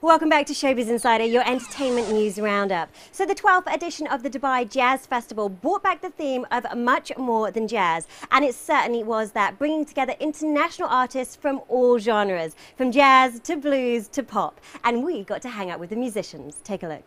Welcome back to Showbiz Insider, your entertainment news roundup. So the 12th edition of the Dubai Jazz Festival brought back the theme of much more than jazz. And it certainly was that, bringing together international artists from all genres, from jazz to blues to pop. And we got to hang out with the musicians. Take a look.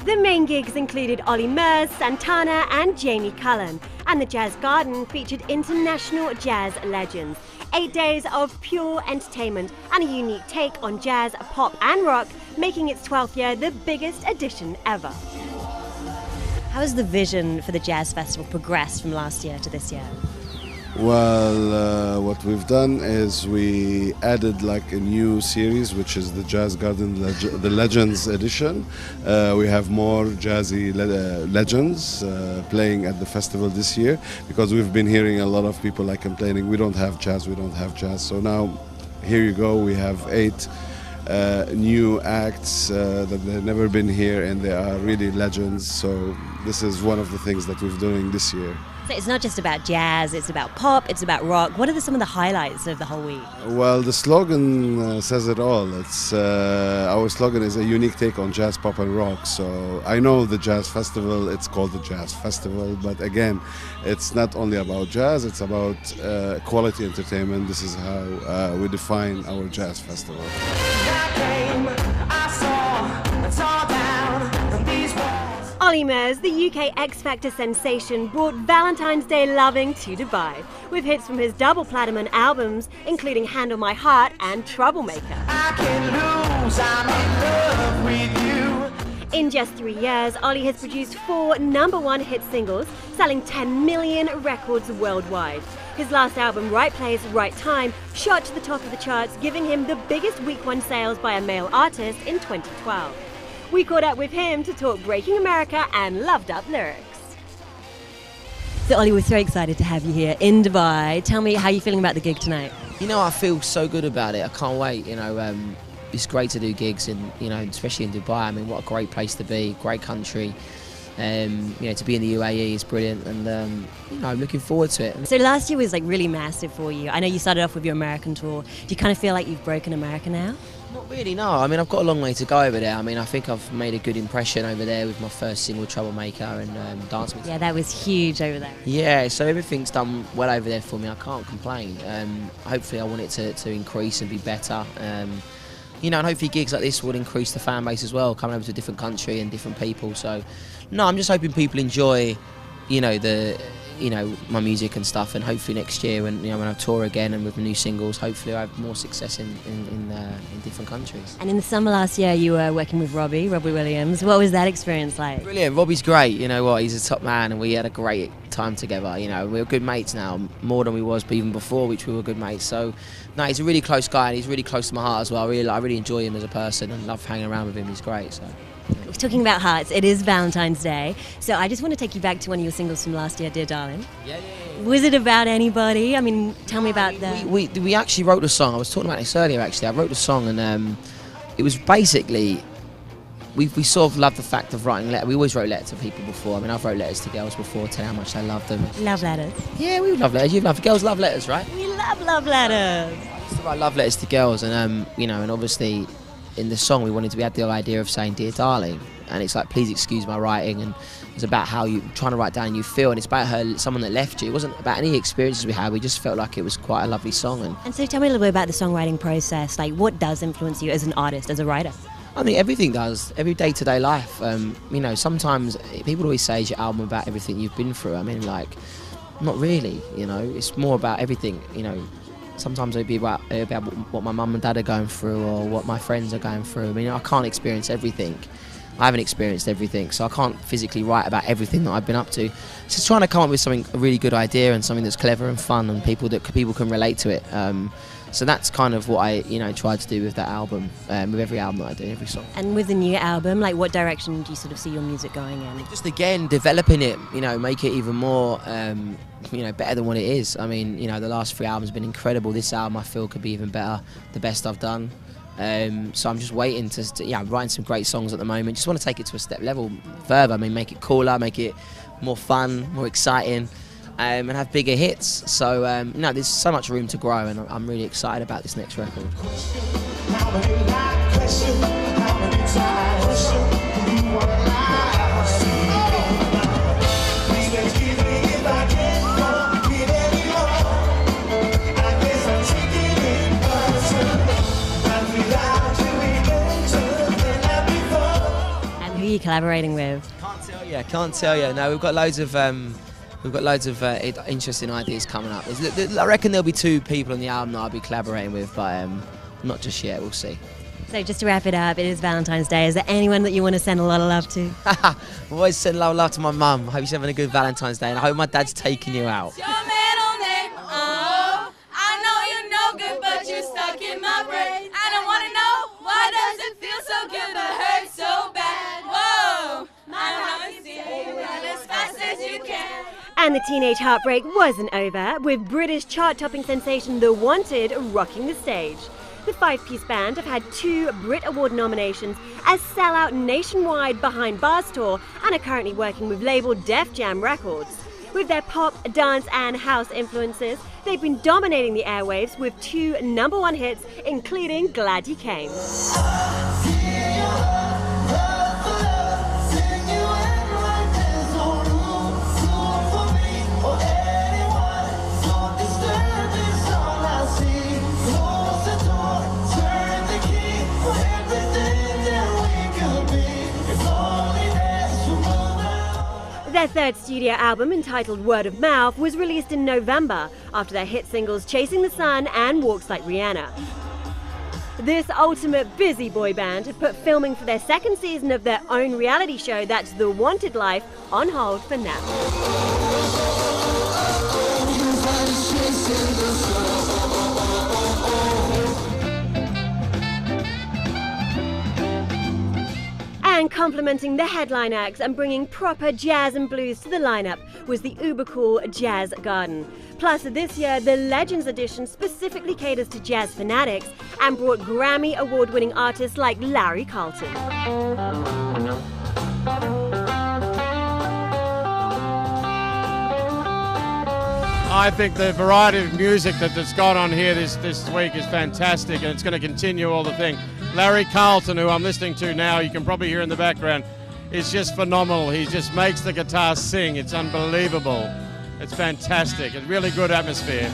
The main gigs included Olly Murs, Santana and Jamie Cullum. And the Jazz Garden featured international jazz legends. 8 days of pure entertainment and a unique take on jazz, pop and rock, making its 12th year the biggest edition ever. How has the vision for the Jazz Festival progressed from last year to this year? Well, what we've done is we added like a new series, which is the Jazz Garden the Legends edition. We have more jazzy legends playing at the festival this year, because we've been hearing a lot of people like complaining, we don't have jazz, we don't have jazz. So now, here you go, we have 8 new acts that have never been here, and they are really legends. So this is one of the things that we're doing this year. So it's not just about jazz, it's about pop, it's about rock. What are some of the highlights of the whole week? Well, the slogan says it all. It's our slogan is a unique take on jazz, pop and rock. So I know the Jazz Festival, it's called the Jazz Festival, but again, it's not only about jazz, it's about quality entertainment. This is how we define our Jazz Festival. Olly Murs, the UK X Factor sensation, brought Valentine's Day loving to Dubai, with hits from his double platinum albums, including Handle My Heart and Troublemaker. I can't lose, I'm in love with you. In just 3 years, Olly has produced 4 #1 hit singles, selling 10 million records worldwide. His last album, Right Place, Right Time, shot to the top of the charts, giving him the biggest week 1 sales by a male artist in 2012. We caught up with him to talk Breaking America and Loved Up lyrics. So Olly, we're so excited to have you here in Dubai. Tell me how you're feeling about the gig tonight. You know, I feel so good about it. I can't wait. You know, it's great to do gigs, especially in Dubai. I mean, what a great place to be, great country. You know, to be in the UAE is brilliant, and I'm looking forward to it. So last year was like really massive for you. I know you started off with your American tour. Do you kind of feel like you've broken America now? Not really, no. I mean, I've got a long way to go over there. I mean, I think I've made a good impression over there with my first single, Troublemaker, and Dance Me. Yeah, that was huge over there. Yeah, so everything's done well over there for me. I can't complain. Hopefully I want it to increase and be better. You know, and hopefully gigs like this will increase the fan base as well, coming over to a different country and different people. So, no, I'm just hoping people enjoy, my music and stuff, and hopefully next year when I tour again and with the new singles, hopefully I have more success in different countries. And in the summer last year, you were working with Robbie Williams. What was that experience like? Brilliant. Robbie's great. You know what? He's a top man, and we had a great time together. You know, we're good mates now, more than we was even before, which we were good mates. So, no, he's a really close guy, and he's really close to my heart as well. I really enjoy him as a person and love hanging around with him. He's great. So. We're talking about hearts. It is Valentine's Day, so I just want to take you back to one of your singles from last year, Dear Darling. Yeah. Was it about anybody? I mean, tell me about that. We actually wrote the song. I was talking about this earlier. Actually, I wrote the song, and it was basically we sort of loved the fact of writing letters. We always wrote letters to people before. I mean, I've wrote letters to girls before, telling how much I love them. Love letters. Yeah, we love letters. Girls love letters, right? We love letters. I used to write love letters to girls, and and obviously in the song we had the idea of saying Dear Darling, and it's like, please excuse my writing, and it's about how you trying to write down you feel, and it's about someone that left you. It wasn't about any experiences we had. We just felt like it was quite a lovely song. And so tell me a little bit about the songwriting process. Like, what does influence you as an artist, as a writer? I mean, everything does. Every day-to-day life. Sometimes people always say, is your album about everything you've been through? I mean, like, not really. It's more about everything. Sometimes it'd be about what my mum and dad are going through, or what my friends are going through. I mean, I can't experience everything. I haven't experienced everything, so I can't physically write about everything that I've been up to. Just trying to come up with a really good idea, and something that's clever and fun, and people can relate to it. So that's kind of what I tried to do with that album, with every album that I do, every song. And with the new album, like, what direction do you sort of see your music going in? Just again developing it, make it even more, better than what it is. I mean, the last 3 albums have been incredible. This album I feel could be even better, the best I've done. So I'm just waiting I'm writing some great songs at the moment. Just want to take it to a step level further. I mean, make it cooler, make it more fun, more exciting. and have bigger hits. So there's so much room to grow, and I'm really excited about this next record. And who are you collaborating with? Can't tell you. No, we've got loads of interesting ideas coming up. I reckon there'll be 2 people on the album that I'll be collaborating with, but not just yet. We'll see. So just to wrap it up, it is Valentine's Day. Is there anyone that you want to send a lot of love to? I've always sent a lot of love to my mum. I hope she's having a good Valentine's Day, and I hope my dad's taking you out. Your middle name, oh, I know you're no good, but you're stuck in my brain. I don't want to know, why does it feel so good but hurt so bad? Whoa, my heart is beating as fast as you can. And the teenage heartbreak wasn't over, with British chart-topping sensation The Wanted rocking the stage. The 5-piece band have had 2 Brit Award nominations as sell-out nationwide behind bars tour and are currently working with label Def Jam Records. With their pop, dance and house influences, they've been dominating the airwaves with 2 #1 hits, including Glad You Came. Their 3rd studio album, entitled Word of Mouth, was released in November after their hit singles Chasing the Sun and Walks Like Rihanna. This ultimate busy boy band have put filming for their 2nd season of their own reality show, that's The Wanted Life, on hold for now. And complementing the headline acts and bringing proper jazz and blues to the lineup was the uber cool Jazz Garden. Plus, this year, the Legends edition specifically caters to jazz fanatics and brought Grammy award-winning artists like Larry Carlton. I think the variety of music that's gone on here this week is fantastic, and it's going to continue all the thing. Larry Carlton, who I'm listening to now, you can probably hear in the background, is just phenomenal. He just makes the guitar sing. It's unbelievable. It's fantastic. It's really good atmosphere.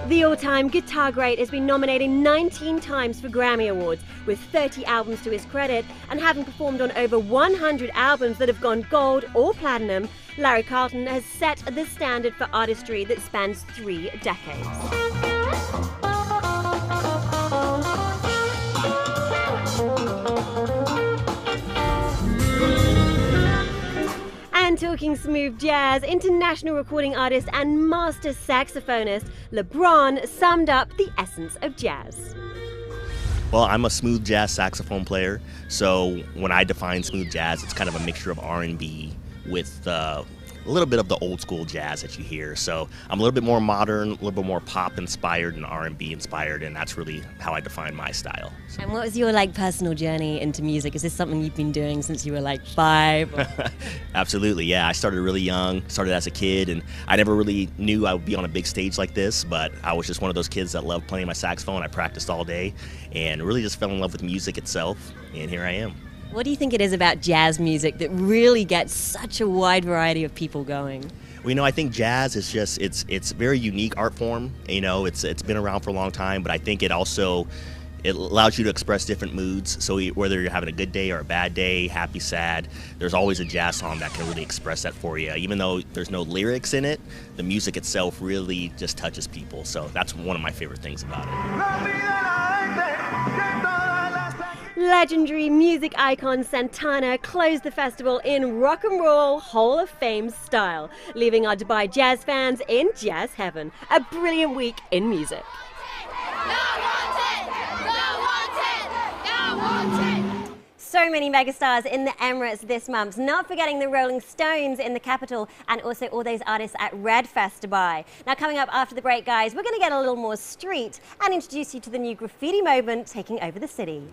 The all-time guitar great has been nominated 19 times for Grammy Awards, with 30 albums to his credit, and having performed on over 100 albums that have gone gold or platinum, Larry Carlton has set the standard for artistry that spans 3 decades. And talking smooth jazz, international recording artist and master saxophonist LeBron summed up the essence of jazz. Well, I'm a smooth jazz saxophone player, so when I define smooth jazz, it's kind of a mixture of R&B with a little bit of the old school jazz that you hear. So I'm a little bit more modern, a little bit more pop inspired and R&B inspired, and that's really how I define my style. And what was your personal journey into music? Is this something you've been doing since you were 5? Absolutely, yeah. I started really young, started as a kid, and I never really knew I would be on a big stage like this, but I was just one of those kids that loved playing my saxophone. I practiced all day and really just fell in love with music itself, and here I am. What do you think it is about jazz music that really gets such a wide variety of people going? Well, I think jazz is just, it's a very unique art form. It's been around for a long time, but I think it allows you to express different moods. So whether you're having a good day or a bad day, happy, sad, there's always a jazz song that can really express that for you. Even though there's no lyrics in it, the music itself really just touches people. So that's one of my favorite things about it. Legendary music icon Santana closed the festival in Rock and Roll Hall of Fame style, leaving our Dubai jazz fans in jazz heaven. A brilliant week in music. So many megastars in the Emirates this month, not forgetting the Rolling Stones in the capital and also all those artists at Red Fest Dubai. Now coming up after the break, guys, we're going to get a little more street and introduce you to the new graffiti movement taking over the city.